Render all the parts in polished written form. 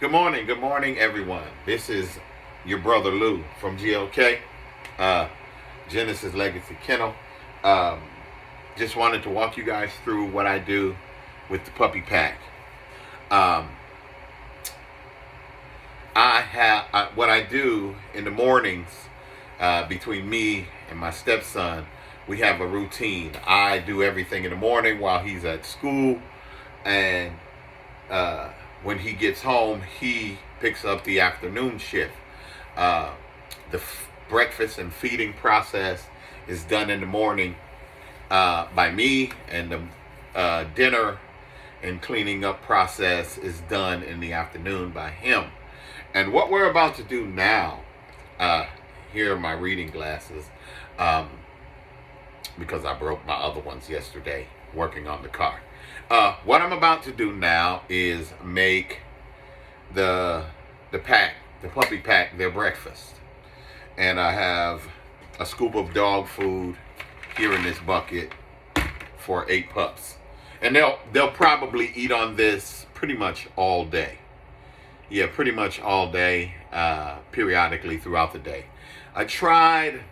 Good morning, everyone. This is your brother Lou from GLK, uh, Genesis Legacy Kennel. Um, just wanted to walk you guys through what I do with the puppy pack. Um, what I do in the mornings between me and my stepson. We have a routine. I do everything in the morning while he's at school, and uh, when he gets home, he picks up the afternoon shift. Uh, the breakfast and feeding process is done in the morning by me, and the dinner and cleaning up process is done in the afternoon by him. And what we're about to do now, uh, here are my reading glasses, um, because I broke my other ones yesterday working on the car. What I'm about to do now is make the the puppy pack, their breakfast. And I have a scoop of dog food here in this bucket for 8 pups. And they'll probably eat on this pretty much all day. Yeah, pretty much all day, periodically throughout the day. I tried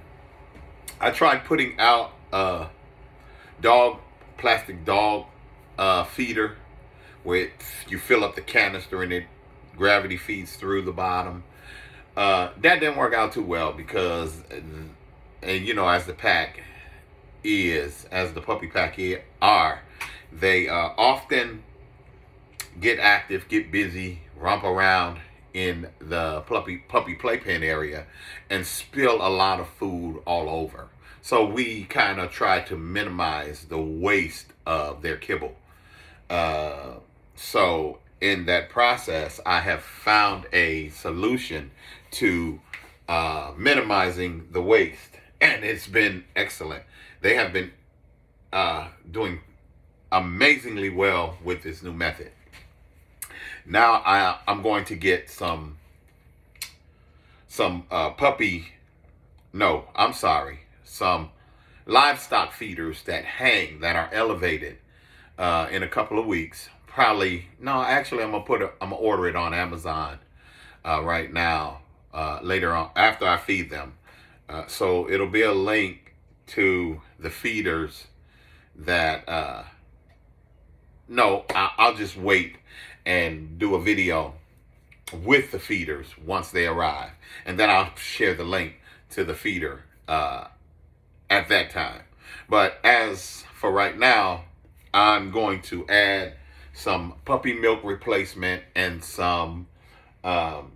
putting out a dog plastic dog feeder where you fill up the canister and it gravity feeds through the bottom. That didn't work out too well because, and you know, as the puppy pack are, they often get active, get busy, romp around in the puppy playpen area and spill a lot of food all over. So we kind of try to minimize the waste of their kibble. So in that process, I have found a solution to minimizing the waste, and it's been excellent. They have been doing amazingly well with this new method. Now I'm going to get some puppy. No, I'm sorry. Some livestock feeders that hang, that are elevated, in a couple of weeks. Probably no. Actually, I'm gonna order it on Amazon right now. Later on, after I feed them, so it'll be a link to the feeders that. No, I'll just wait and do a video with the feeders once they arrive, and then I'll share the link to the feeder at that time. But as for right now, I'm going to add some puppy milk replacement and some um,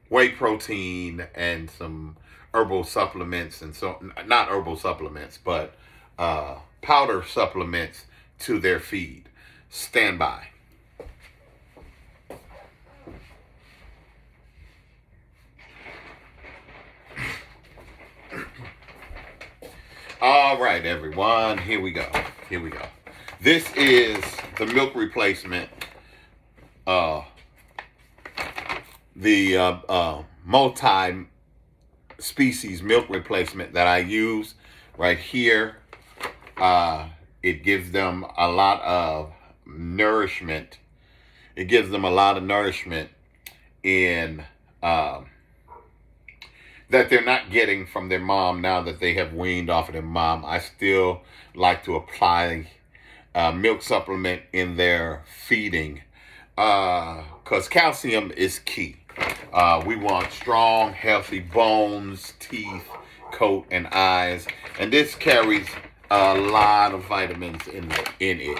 whey protein and some herbal supplements, and so not herbal supplements, but powder supplements to their feed. Stand by. All right, everyone. Here we go. Here we go. This is the milk replacement, uh, the multi-species milk replacement that I use right here. It gives them a lot of nourishment. It gives them a lot of nourishment in that they're not getting from their mom now that they have weaned off of their mom. I still like to apply milk supplement in their feeding because calcium is key. We want strong, healthy bones, teeth, coat, and eyes, and this carries a lot of vitamins in it.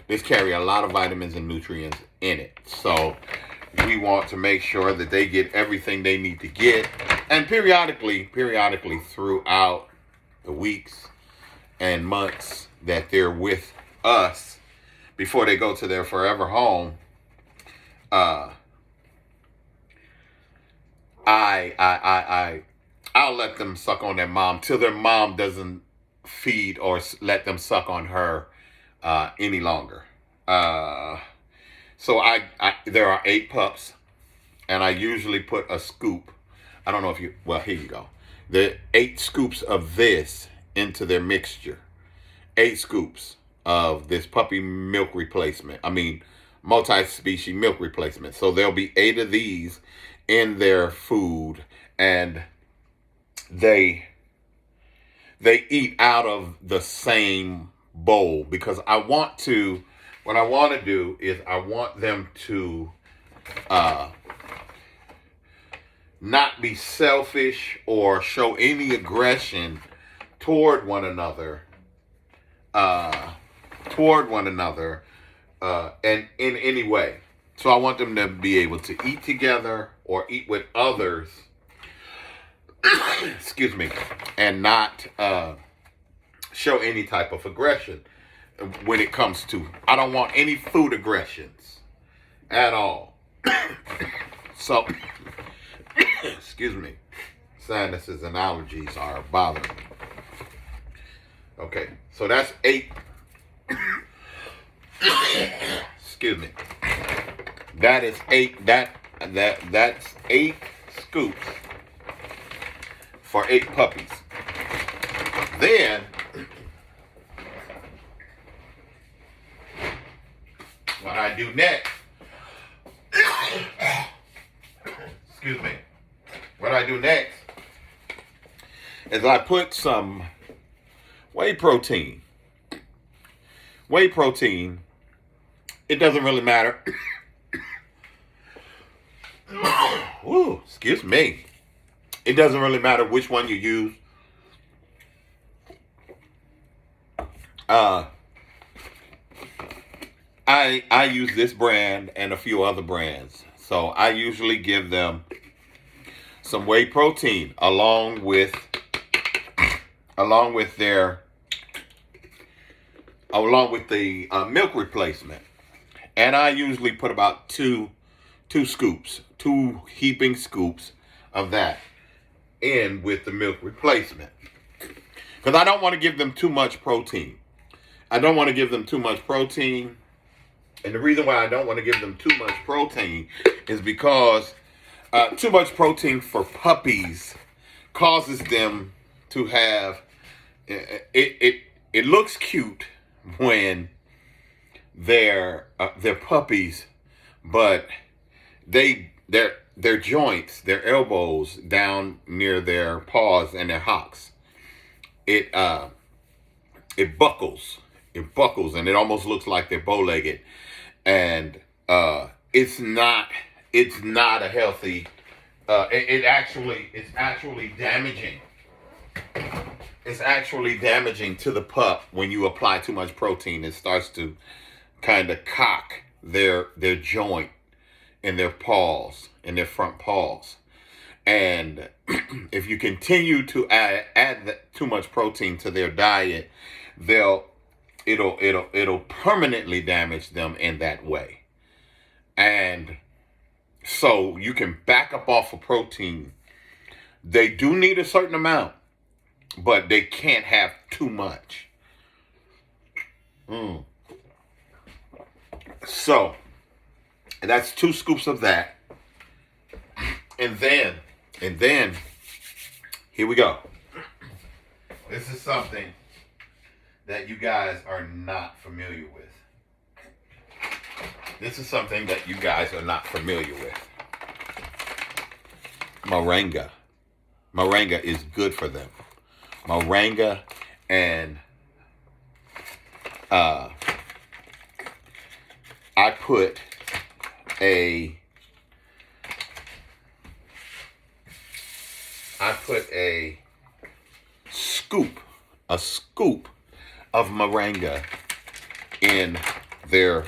This carry a lot of vitamins and nutrients in it. So we want to make sure that they get everything they need to get, and periodically throughout the weeks and months that they're with us before they go to their forever home, uh, I'll let them suck on their mom till their mom doesn't feed or let them suck on her any longer. So there are 8 pups, and I usually put a scoop. I don't know if you. Well, here you go. The 8 scoops of this into their mixture. 8 scoops of this puppy milk replacement. I mean, multi-species milk replacement. So there'll be 8 of these in their food, and they eat out of the same bowl, because what I want to do is I want them to not be selfish or show any aggression toward one another, and in any way. So I want them to be able to eat together or eat with others, excuse me, and not show any type of aggression when it comes to, I don't want any food aggressions at all. So, excuse me, sinuses and allergies are bothering me. Okay, so that's 8. Excuse me. That is 8. That's 8 scoops for 8 puppies. Then what I do next, excuse me, what I do next is I put some whey protein. Whey protein, it doesn't really matter. Ooh, excuse me. It doesn't really matter which one you use. I use this brand and a few other brands. So I usually give them some whey protein along with the milk replacement. And I usually put about two scoops, 2 heaping scoops of that in with the milk replacement. Because I don't want to give them too much protein. And the reason why I don't want to give them too much protein is because too much protein for puppies causes them to have, it looks cute when they're puppies, but their joints, their elbows down near their paws and their hocks, it buckles, and it almost looks like they're bow-legged, and it's not a healthy. It's actually damaging. It's actually damaging to the pup when you apply too much protein. It starts to kind of cock their joint in their paws, in their front paws. And if you continue to add too much protein to their diet, it'll permanently damage them in that way. And so you can back up off of protein. They do need a certain amount, but they can't have too much. So that's 2 scoops of that. And then here we go. This is something that you guys are not familiar with. Moringa. Moringa is good for them. Moringa, and I put a scoop of moringa in their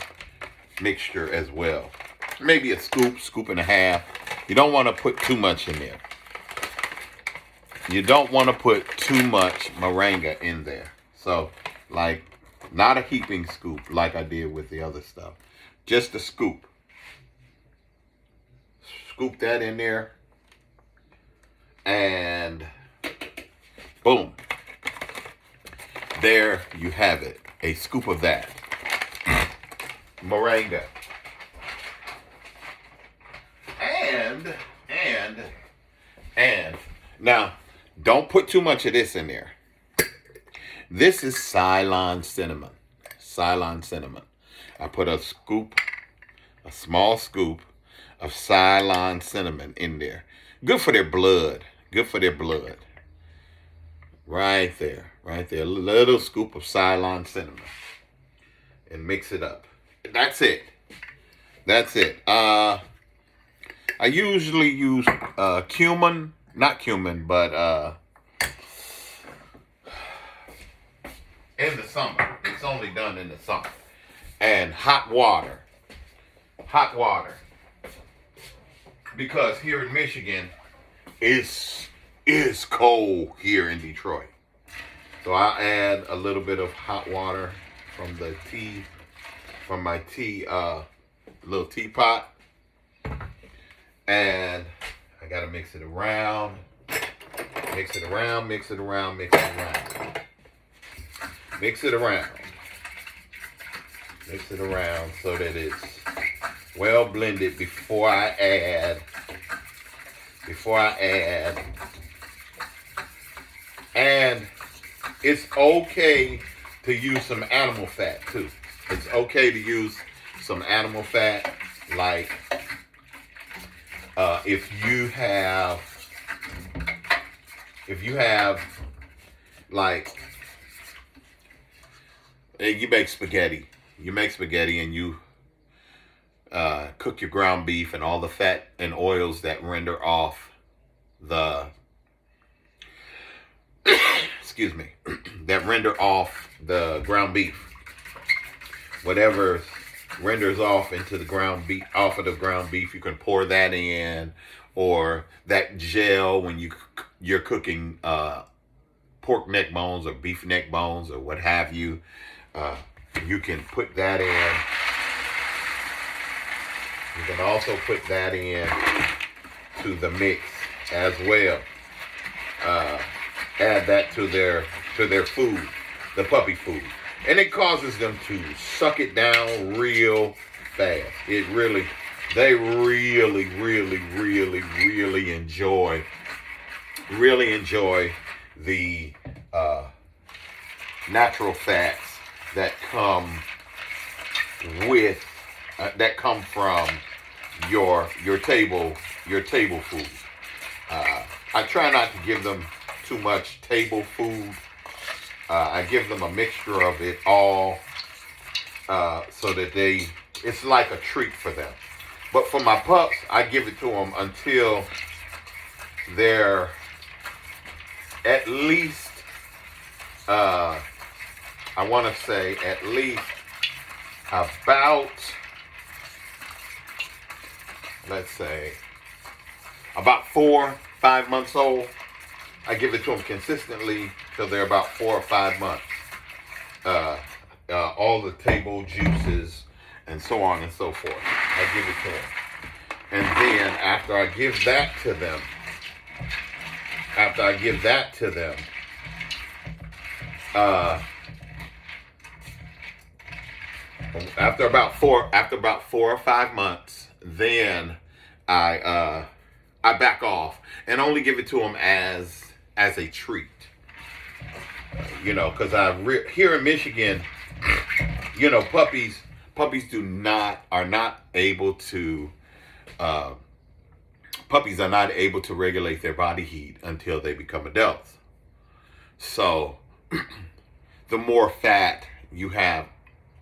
mixture as well. Maybe a scoop and a half. You don't want to put too much in there. You don't want to put too much moringa in there. So, like, not a heaping scoop like I did with the other stuff. Just a scoop. Scoop that in there. And boom. There you have it. A scoop of that. Moringa. And now, don't put too much of this in there. This is Ceylon cinnamon. I put a scoop a small scoop of Ceylon cinnamon in there. Good for their blood. Good for their blood. Right there. Right there. A little scoop of Ceylon cinnamon. And mix it up. That's it. That's it. I usually use cumin. Not cumin, but in the summer. It's only done in the summer. And hot water. Hot water. Because here in Michigan, it's cold here in Detroit. So I add a little bit of hot water from the tea, from my tea, little teapot. And I gotta mix it around. Mix it around, mix it around, mix it around. Mix it around. Mix it around so that it's well blended before I add. And it's okay to use some animal fat too. It's okay to use some animal fat, like if you have like you make spaghetti. You make spaghetti and you cook your ground beef and all the fat and oils that render off the excuse me, that render off the ground beef. Whatever renders off into the ground beef, off of the ground beef, you can pour that in, or that gel when you're cooking pork neck bones or beef neck bones or what have you. You can put that in. You can also put that in to the mix as well. Add that to their food, the puppy food. And it causes them to suck it down real fast. They really enjoy the natural fats that come from your table food. I try not to give them too much table food. I give them a mixture of it all, so that it's like a treat for them. But for my pups, I give it to them until they're at least, I want to say at least about, let's say, about 4-5 months old. I give it to them consistently till they're about 4 or 5 months. All the table juices and so on and so forth. I give it to them. And then after I give that to them, after about 4 or 5 months, then I back off and only give it to them as a treat. Because here in Michigan, puppies are not able to regulate their body heat until they become adults. So the more fat you have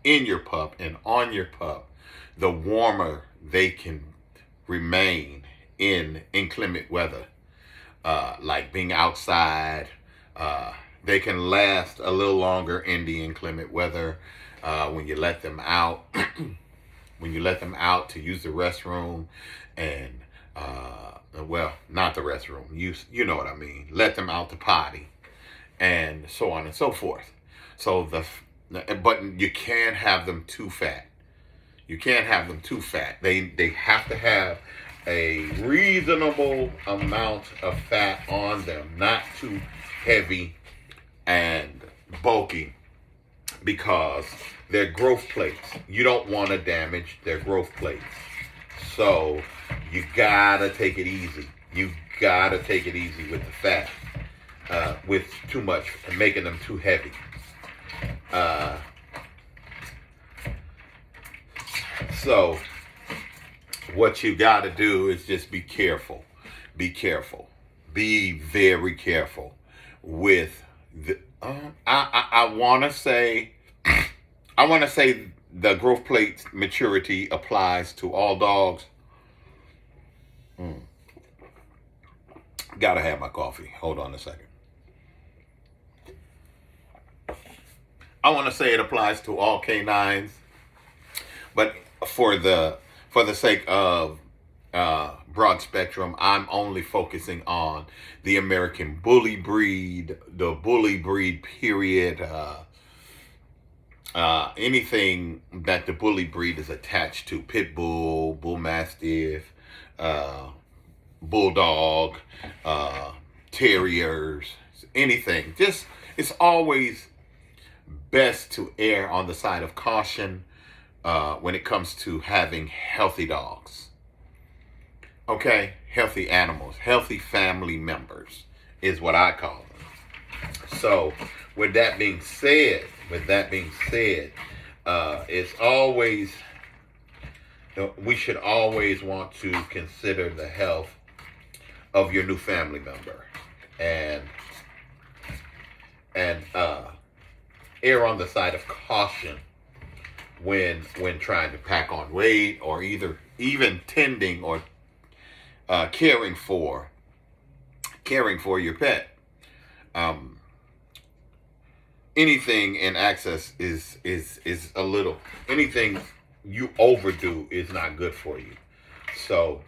in your pup and on your pup, the warmer they can remain in inclement weather, like being outside. They can last a little longer in the inclement weather when you let them out. When you let them out to use the restroom, and not the restroom. You know what I mean. Let them out to potty, and so on and so forth. So but you can't have them too fat. You can't have them too fat. They have to have a reasonable amount of fat on them, not too heavy and bulky, because their growth plates, you don't want to damage their growth plates. So you gotta take it easy. You gotta take it easy with the fat, with too much and making them too heavy. So what you got to do is just be careful. Be careful. Be very careful with the. I want to say. I want to say the growth plate maturity applies to all dogs. Mm. Gotta have my coffee. Hold on a second. I want to say it applies to all canines, but for the sake of broad spectrum, I'm only focusing on the American Bully breed, the Bully breed period. Anything that the Bully breed is attached to: pit bull, bull mastiff, bulldog, terriers, anything. Just it's always best to err on the side of caution when it comes to having healthy dogs. Okay, healthy animals, healthy family members is what I call them. So, with that being said, it's always we should always want to consider the health of your new family member and err on the side of caution when trying to pack on weight or even tending or caring for your pet. Anything in excess is a little, anything you overdo is not good for you. So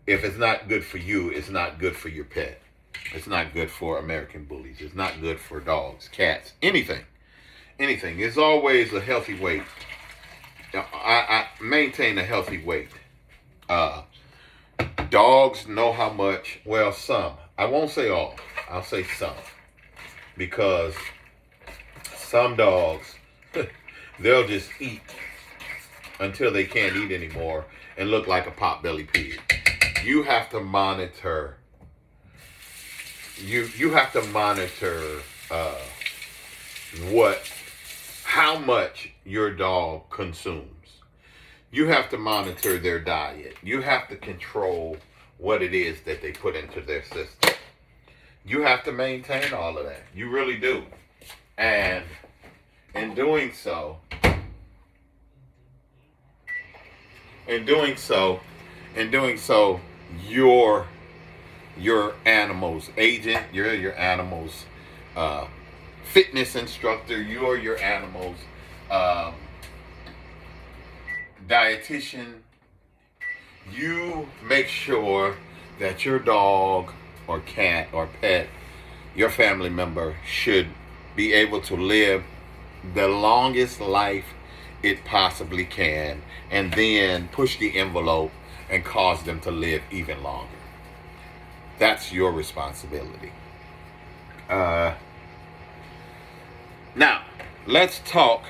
if it's not good for you, it's not good for your pet. It's not good for American bullies. It's not good for dogs, cats, anything. It's always a healthy weight. I maintain a healthy weight. Dogs know how much, well, some. I won't say all. I'll say some. Because some dogs, they'll just eat until they can't eat anymore and look like a pot-bellied pig. You have to monitor. You have to monitor how much your dog consumes. You have to monitor their diet. You have to control what it is that they put into their system. You have to maintain all of that. You really do. And in doing so, you're your animal's agent, you're your animal's fitness instructor, you're your animal's dietitian. You make sure that your dog or cat or pet, your family member, should be able to live the longest life it possibly can, and then push the envelope and cause them to live even longer. That's your responsibility. Now, let's talk.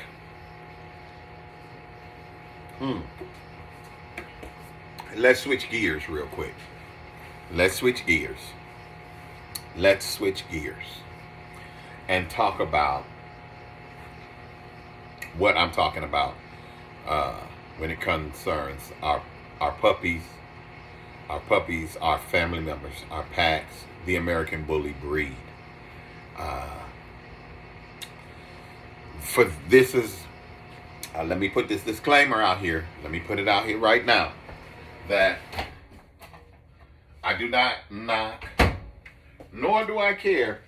Let's switch gears real quick. Let's switch gears and talk about what I'm talking about when it concerns our puppies, our family members, our packs, the American Bully breed. Let me put this disclaimer out here. Let me put it out here right now that I do not knock, nor do I care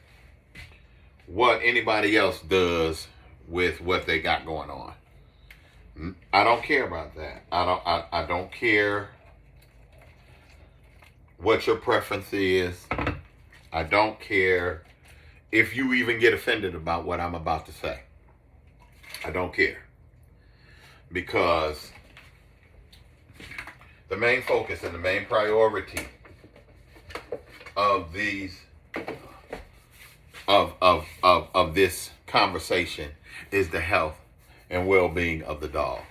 what anybody else does with what they got going on. I don't care about that. I don't care what your preference is. I don't care if you even get offended about what I'm about to say. I don't care. Because the main focus and the main priority of this conversation is the health and well-being of the dog.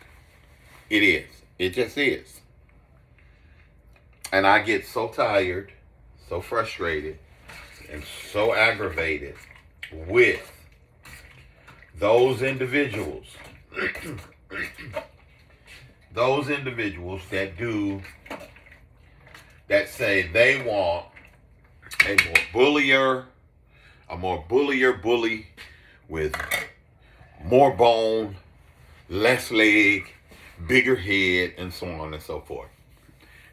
It is. It just is. And I get so tired, so frustrated, and so aggravated with those individuals that do that say they want a more bullier bully with more bone, less leg, bigger head, and so on and so forth.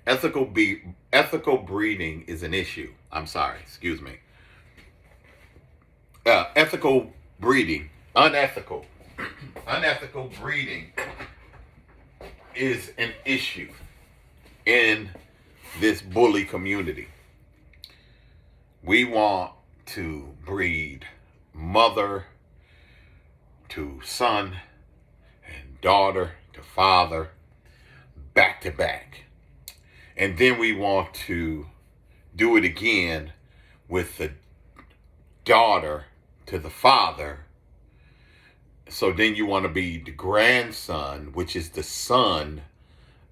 Ethical breeding is an issue. I'm sorry, excuse me. Ethical breeding, unethical breeding is an issue in this bully community. We want to breed mother to son and daughter to father back to back. And then we want to do it again with the daughter to the father. So then you want to be the grandson, which is the son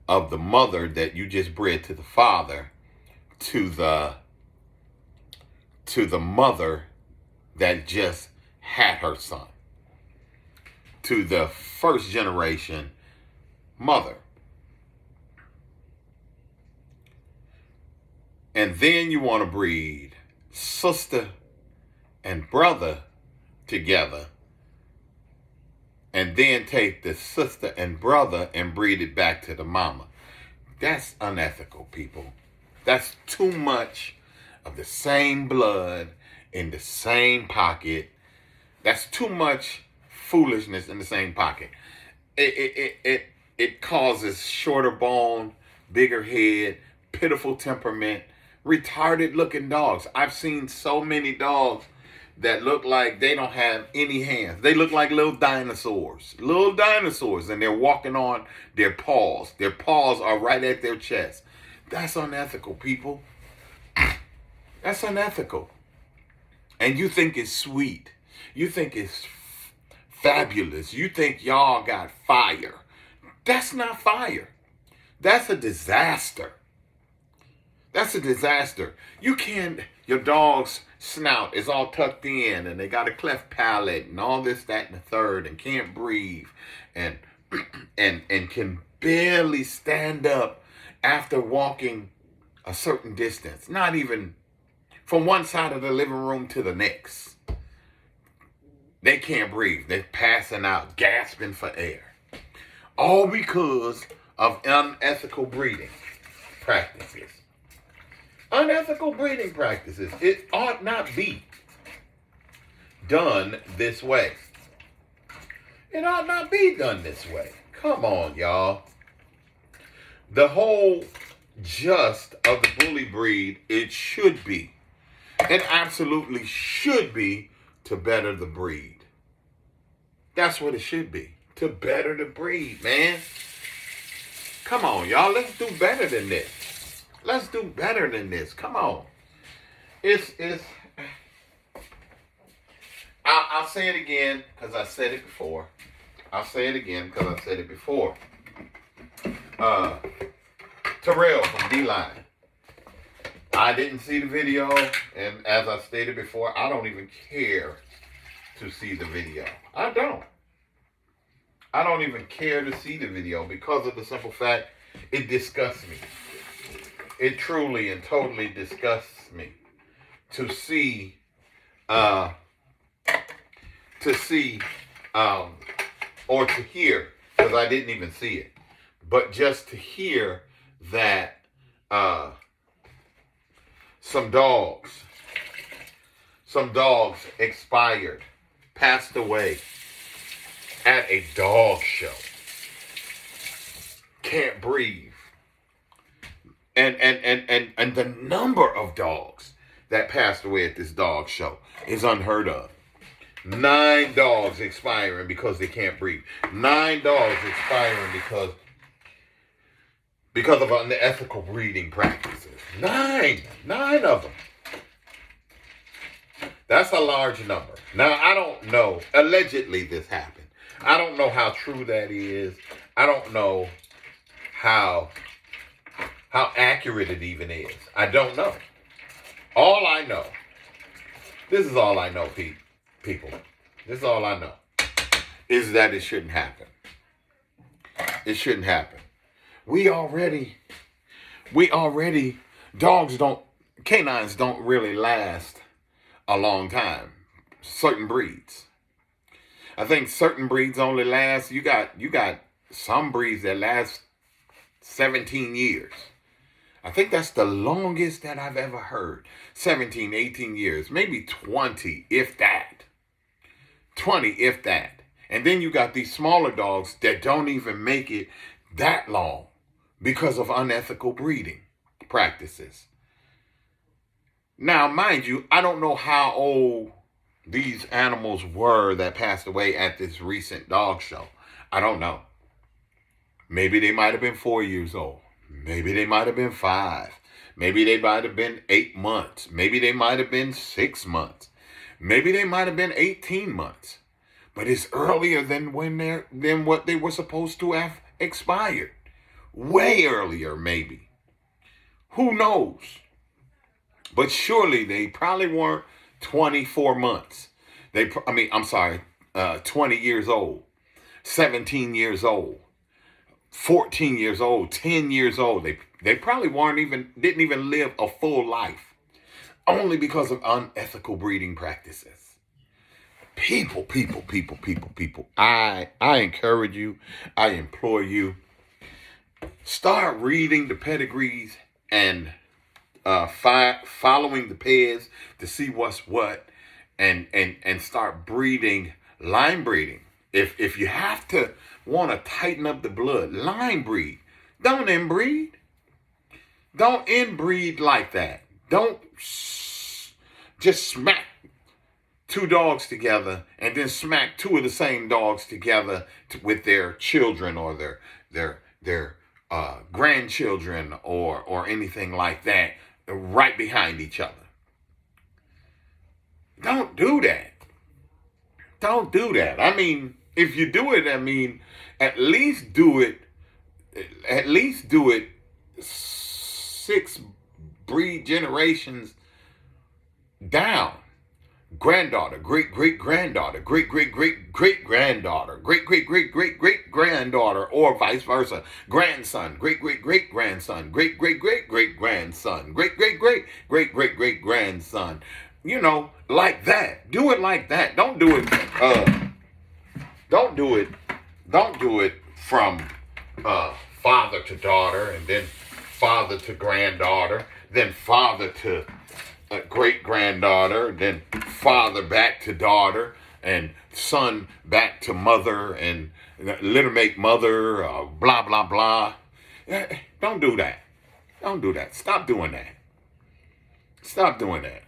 of the mother that you just bred to the father, to the mother that just had her son, to the first generation mother. And then you want to breed sister and brother together, and then take the sister and brother and breed it back to the mama. That's unethical, people. That's too much of the same blood in the same pocket. That's too much foolishness in the same pocket. It causes shorter bone, bigger head, pitiful temperament, retarded looking dogs. I've seen so many dogs that look like they don't have any hands. They look like little dinosaurs, and they're walking on their paws. Their paws are right at their chest. That's unethical, people. That's unethical. And you think it's sweet. You think it's fabulous. You think y'all got fire. That's not fire. That's a disaster. That's a disaster. You can't, your dog's snout is all tucked in and they got a cleft palate and all this, that, and the third, and can't breathe and can barely stand up after walking a certain distance. Not even from one side of the living room to the next. They can't breathe. They're passing out, gasping for air. All because of unethical breeding practices. Unethical breeding practices. It ought not be done this way. It ought not be done this way. Come on, y'all. The whole gist of the bully breed, it should be. It absolutely should be to better the breed. That's what it should be. To better the breed, man. Come on, y'all. Let's do better than this. Let's do better than this. Come on. I'll say it again because I said it before. I'll say it again because I said it before. Terrell from D-Line. I didn't see the video, and as I stated before, I don't even care to see the video. I don't even care to see the video because of the simple fact it disgusts me. It truly and totally disgusts me to see or to hear, because I didn't even see it, but just to hear that some dogs expired, passed away at a dog show. Can't breathe. And the number of dogs that passed away at this dog show is unheard of. 9 dogs expiring because they can't breathe. 9 dogs expiring because of unethical breeding practices. 9 of them. That's a large number. Now, I don't know. Allegedly, this happened. I don't know how true that is. I don't know how accurate it even is. I don't know. All I know, this is all I know, people. This is all I know, is that it shouldn't happen. It shouldn't happen. We already Dogs don't, canines don't really last a long time. Certain breeds. I think certain breeds only last, you got some breeds that last 17 years. I think that's the longest that I've ever heard. 17, 18 years, maybe 20, if that. 20, if that. And then you got these smaller dogs that don't even make it that long because of unethical breeding practices. Now, mind you, I don't know how old these animals were that passed away at this recent dog show. I don't know. Maybe they might have been 4 years old. Maybe they might have been 5. Maybe they might have been 8 months. Maybe they might have been 6 months. Maybe they might have been 18 months. But it's earlier than than what they were supposed to have expired. Way earlier, maybe. Who knows? But surely they probably weren't 24 months. I'm sorry, 20 years old, 17 years old, 14 years old, 10 years old. They probably didn't even live a full life, only because of unethical breeding practices. People. I encourage you, I implore you, start reading the pedigrees and following the pairs to see what's what, and start breeding, line breeding. If you have to want to tighten up the blood, line breed. Don't inbreed. Don't inbreed like that. Don't just smack two dogs together and then smack two of the same dogs together with their children or their grandchildren or anything like that, right behind each other. Don't do that. Don't do that. I mean, if you do it, I mean, at least do it. At least do it 6 breed generations down. Granddaughter, great great granddaughter, great great great great granddaughter, great great great great great granddaughter, or vice versa. Grandson, great great great grandson, great great great great grandson, great great great great great great grandson. You know, like that. Do it like that. Don't do it. Don't do it. Don't do it from father to daughter, and then father to granddaughter, then father to great granddaughter, then father back to daughter, and son back to mother, and little make mother, blah blah blah. Don't do that. Don't do that. Stop doing that. Stop doing that.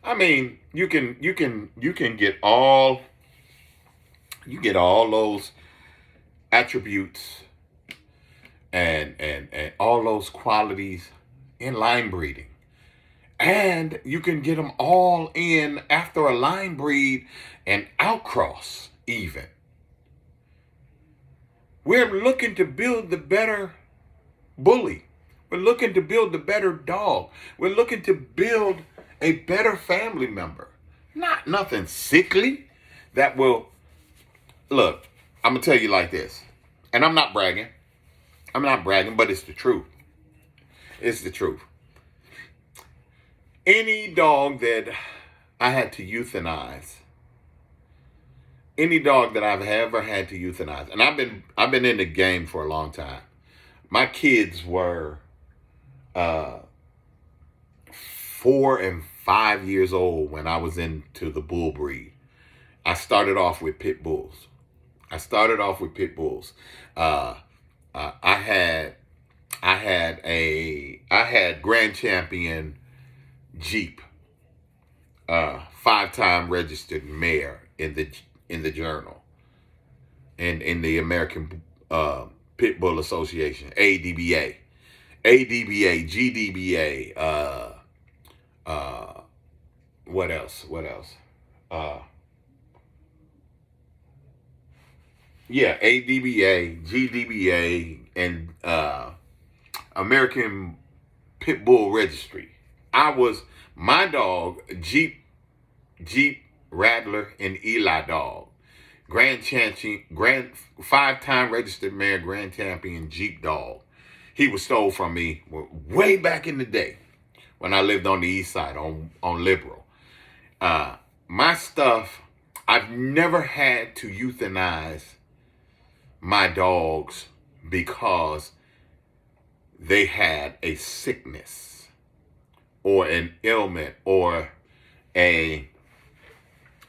I mean, you can get all those attributes and all those qualities in line breeding. And you can get them all in after a line breed and outcross even. We're looking to build the better bully. We're looking to build the better dog. We're looking to build a better family member. Not nothing sickly that will... Look, I'm going to tell you like this. And I'm not bragging. I'm not bragging, but it's the truth. It's the truth. Any dog that I had to euthanize, any dog that I've ever had to euthanize, and I've been in the game for a long time. My kids were 4 and 5 years old when I was into the bull breed. I started off with pit bulls. I had Grand Champion Jeep, 5-time registered mare in the journal, and in the American Pit Bull Association, ADBA, GDBA. What else? Yeah, ADBA, GDBA, and American Pit Bull Registry. My dog, Jeep Rattler, and Eli dog. Grand 5-time registered mare, Grand Champion Jeep dog. He was stole from me way back in the day when I lived on the east side on Liberal. My stuff, I've never had to euthanize my dogs because they had a sickness or an ailment or a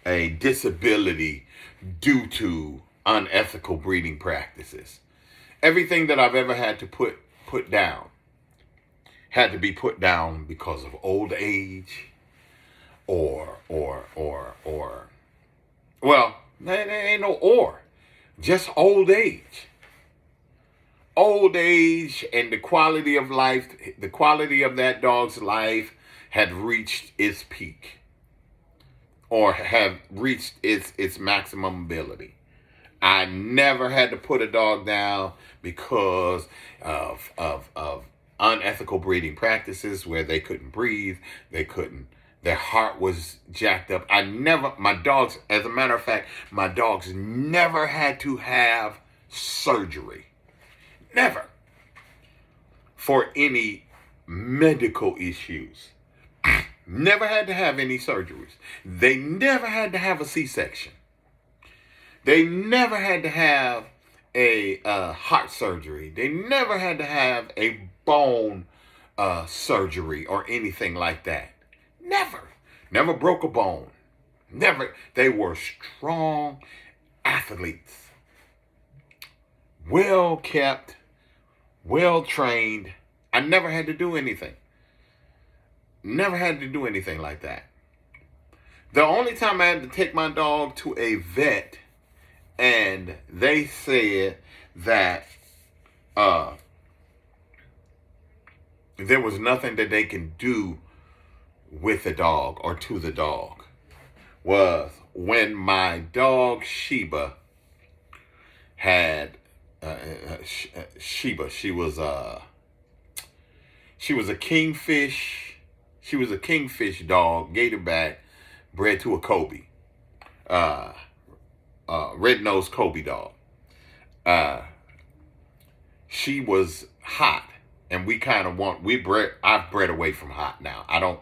disability due to unethical breeding practices. Everything that I've ever had to put down had to be put down because of old age or well, there ain't no or, just old age. Old age and the quality of life, the quality of that dog's life had reached its peak or have reached its maximum ability. I never had to put a dog down because of unethical breeding practices where they couldn't breathe, their heart was jacked up. My dogs, as a matter of fact, my dogs never had to have surgery. Never. For any medical issues. Never had to have any surgeries. They never had to have a C-section. They never had to have a heart surgery. They never had to have a bone surgery or anything like that. Never. Never broke a bone. Never. They were strong athletes. Well kept. Well trained. I never had to do anything. Never had to do anything like that. The only time I had to take my dog to a vet and they said that there was nothing that they can do with the dog or to the dog was when my dog Sheba had Sheba. She was a kingfish. She was a kingfish dog, gatorback, bred to a Kobe, red-nosed Kobe dog. She was hot, and I've bred away from hot now. I don't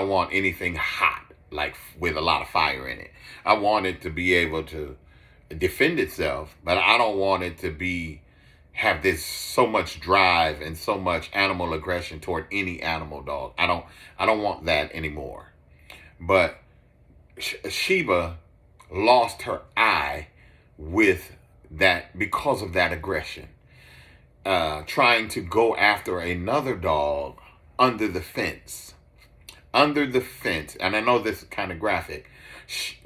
want anything hot, like with a lot of fire in it. I want it to be able to defend itself, but I don't want it to have this so much drive and so much animal aggression toward any animal dog. I don't want that anymore. But Sheba lost her eye because of that aggression. Trying to go after another dog under the fence. And I know this is kind of graphic.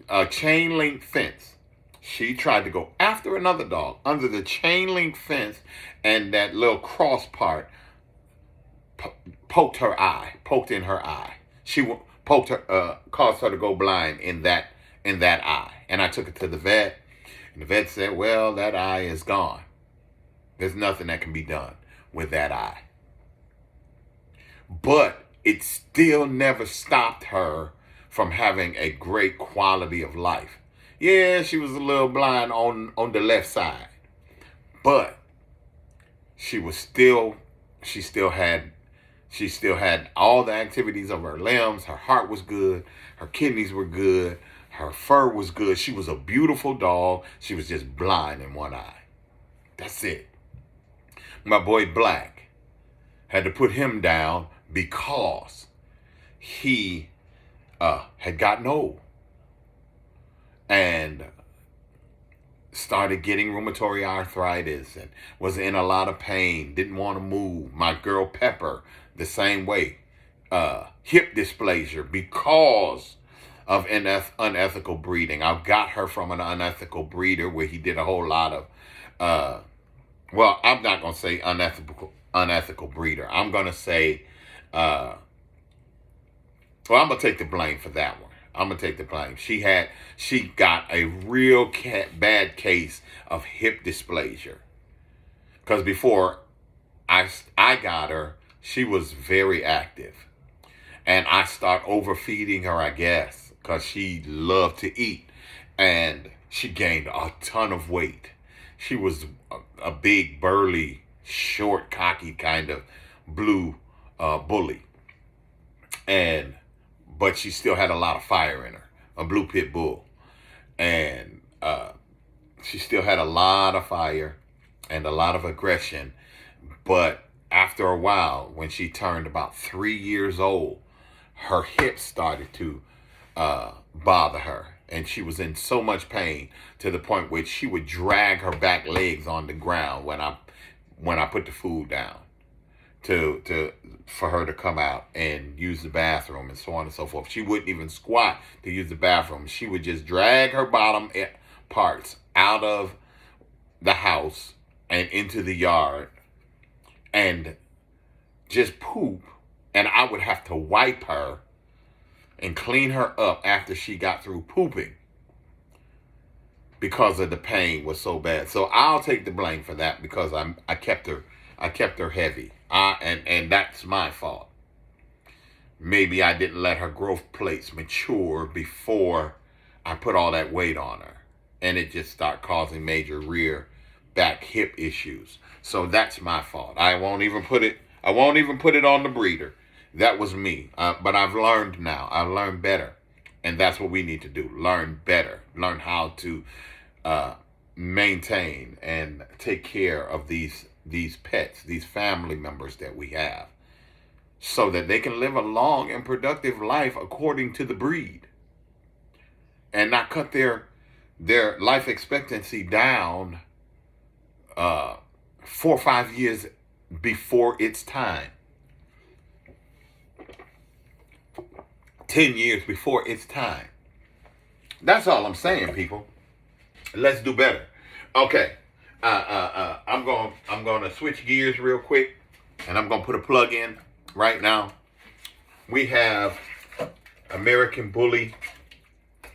A chain link fence. She tried to go after another dog under the chain link fence, and that little cross part poked in her eye. She poked her, caused her to go blind in that eye. And I took her to the vet, and the vet said, well, that eye is gone. There's nothing that can be done with that eye. But it still never stopped her from having a great quality of life. Yeah, she was a little blind on the left side, but she still had all the activities of her limbs. Her heart was good. Her kidneys were good. Her fur was good. She was a beautiful dog. She was just blind in one eye. That's it. My boy Black had to put him down because he had gotten old and started getting rheumatoid arthritis and was in a lot of pain, didn't want to move. My girl Pepper, the same way. Hip dysplasia because of unethical breeding. I got her from an unethical breeder where he did a whole lot of, well, I'm not going to say unethical breeder. I'm going to say, well, I'm going to take the blame for that one. I'm going to take the blame. She got a real bad case of hip dysplasia. Because before I got her, she was very active. And I start overfeeding her, I guess, because she loved to eat. And she gained a ton of weight. She was a big, burly short, cocky kind of blue bully. But she still had a lot of fire in her, a blue pit bull. And she still had a lot of fire and a lot of aggression. But after a while, when she turned about 3 years old, her hips started to bother her. And she was in so much pain to the point where she would drag her back legs on the ground when I put the food down for her to come out and use the bathroom and so on and so forth. She wouldn't even squat to use the bathroom. She would just drag her bottom parts out of the house and into the yard and just poop. And I would have to wipe her and clean her up after she got through pooping because of the pain was so bad. So I'll take the blame for that because I kept her heavy. And that's my fault. Maybe I didn't let her growth plates mature before I put all that weight on her. And it just started causing major rear, back, hip issues. So that's my fault. I won't even put it on the breeder. That was me. But I've learned now. I've learned better. And that's what we need to do. Learn better. Learn how to maintain and take care of these pets, these family members that we have, so that they can live a long and productive life according to the breed and not cut their life expectancy down 4 or 5 years before its time. 10 years before its time. That's all I'm saying, people. Let's do better. Okay. I'm going to switch gears real quick, and I'm going to put a plug in right now. We have American Bully.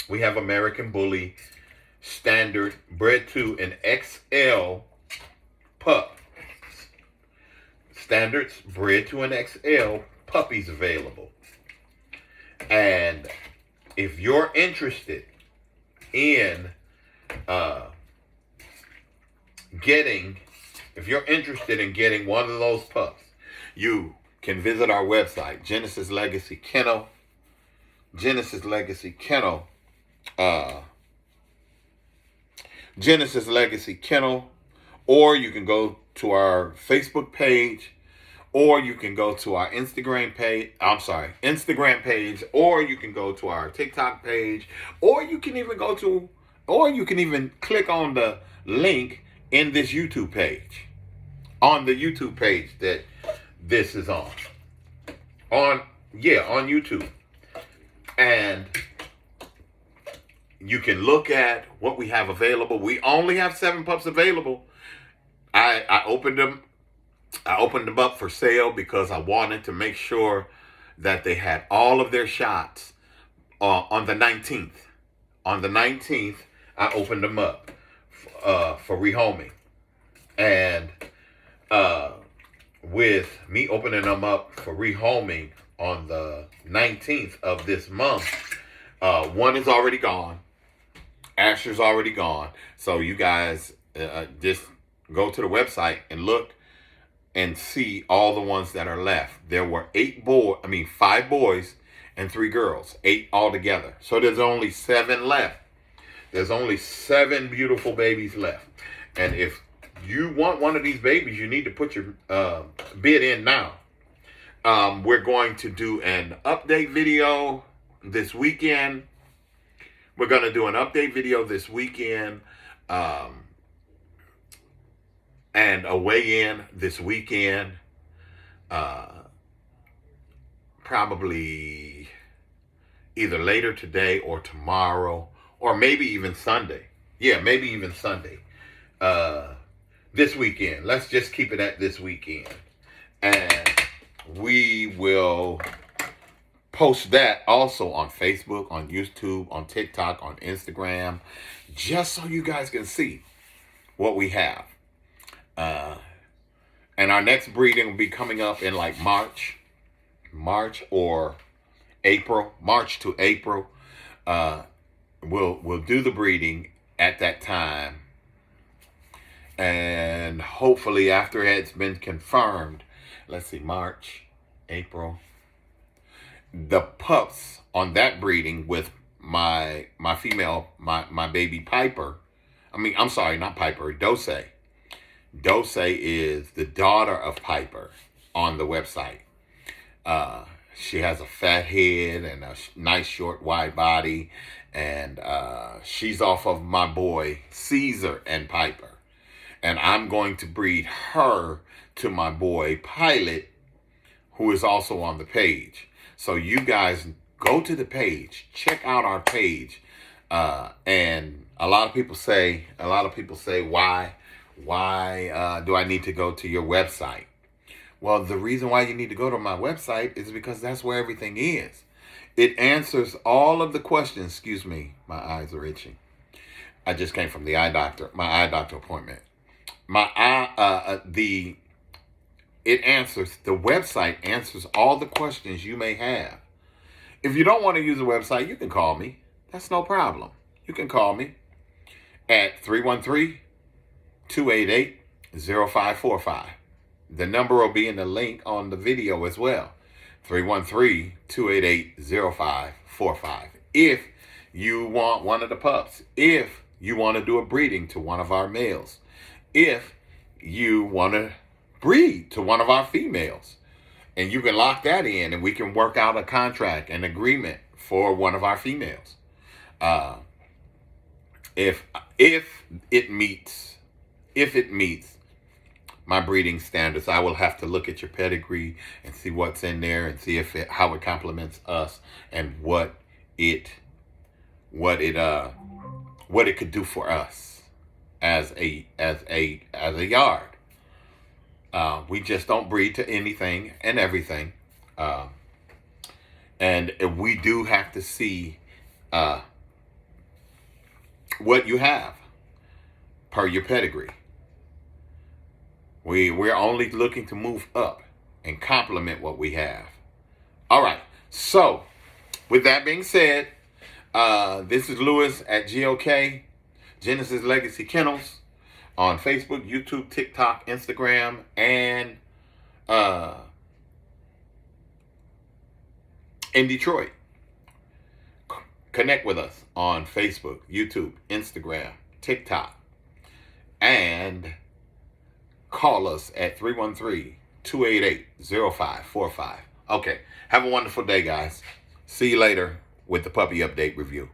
We have American Bully Standard bred to an XL pup. Standards bred to an XL puppies available. And if you're interested in getting one of those pups, you can visit our website, Genesis Legacy Kennel. Genesis Legacy Kennel. Genesis Legacy Kennel. Or you can go to our Facebook page, or you can go to our Instagram page, or you can go to our TikTok page, or you can even click on the link in this YouTube page. On the YouTube page that this is on. On YouTube. And you can look at what we have available. We only have 7 pups available. I opened them up for sale because I wanted to make sure that they had all of their shots on the 19th. On the 19th, I opened them up for rehoming. And with me opening them up for rehoming on the 19th of this month, one is already gone. Asher's already gone. So you guys just go to the website and look and see all the ones that are left. There were 5 boys and 3 girls, 8 altogether. So there's only 7 left. There's only 7 beautiful babies left. And if you want one of these babies, you need to put your bid in now. We're going to do an update video this weekend. We're going to do an update video this weekend. And a weigh-in this weekend. Probably either later today or tomorrow. Or maybe even Sunday. Yeah, maybe even Sunday. This weekend. Let's just keep it at this weekend. And we will post that also on Facebook, on YouTube, on TikTok, on Instagram. Just so you guys can see what we have. And our next breeding will be coming up in like March or April, March to April. We'll do the breeding at that time. And hopefully after it's been confirmed, let's see, March, April, the pups on that breeding with my female, my baby Piper. I'm sorry, not Piper, Dose. Dose is the daughter of Piper on the website. She has a fat head and a nice short wide body, and she's off of my boy Caesar and Piper. And I'm going to breed her to my boy Pilot, who is also on the page. So you guys go to the page, check out our page. And a lot of people say, why do I need to go to your website? Well, the reason why you need to go to my website is because that's where everything is. It answers all of the questions. Excuse me, my eyes are itching. I just came from the eye doctor, my eye doctor appointment. The website answers all the questions you may have. If you don't want to use the website, you can call me. That's no problem. You can call me at 313-288-0545. The number will be in the link on the video as well. 313-288-0545. If you want one of the pups, if you want to do a breeding to one of our males, if you want to breed to one of our females, and you can lock that in and we can work out a contract, an agreement for one of our females. If it meets my breeding standards, I will have to look at your pedigree and see what's in there and see how it complements us and what it could do for us as a yard. We just don't breed to anything and everything, and we do have to see what you have per your pedigree. We're only looking to move up and complement what we have. All right. So, with that being said, this is Lewis at GOK, Genesis Legacy Kennels, on Facebook, YouTube, TikTok, Instagram, and in Detroit. Connect with us on Facebook, YouTube, Instagram, TikTok, and call us at 313-288-0545. Okay. Have a wonderful day, guys. See you later with the puppy update review.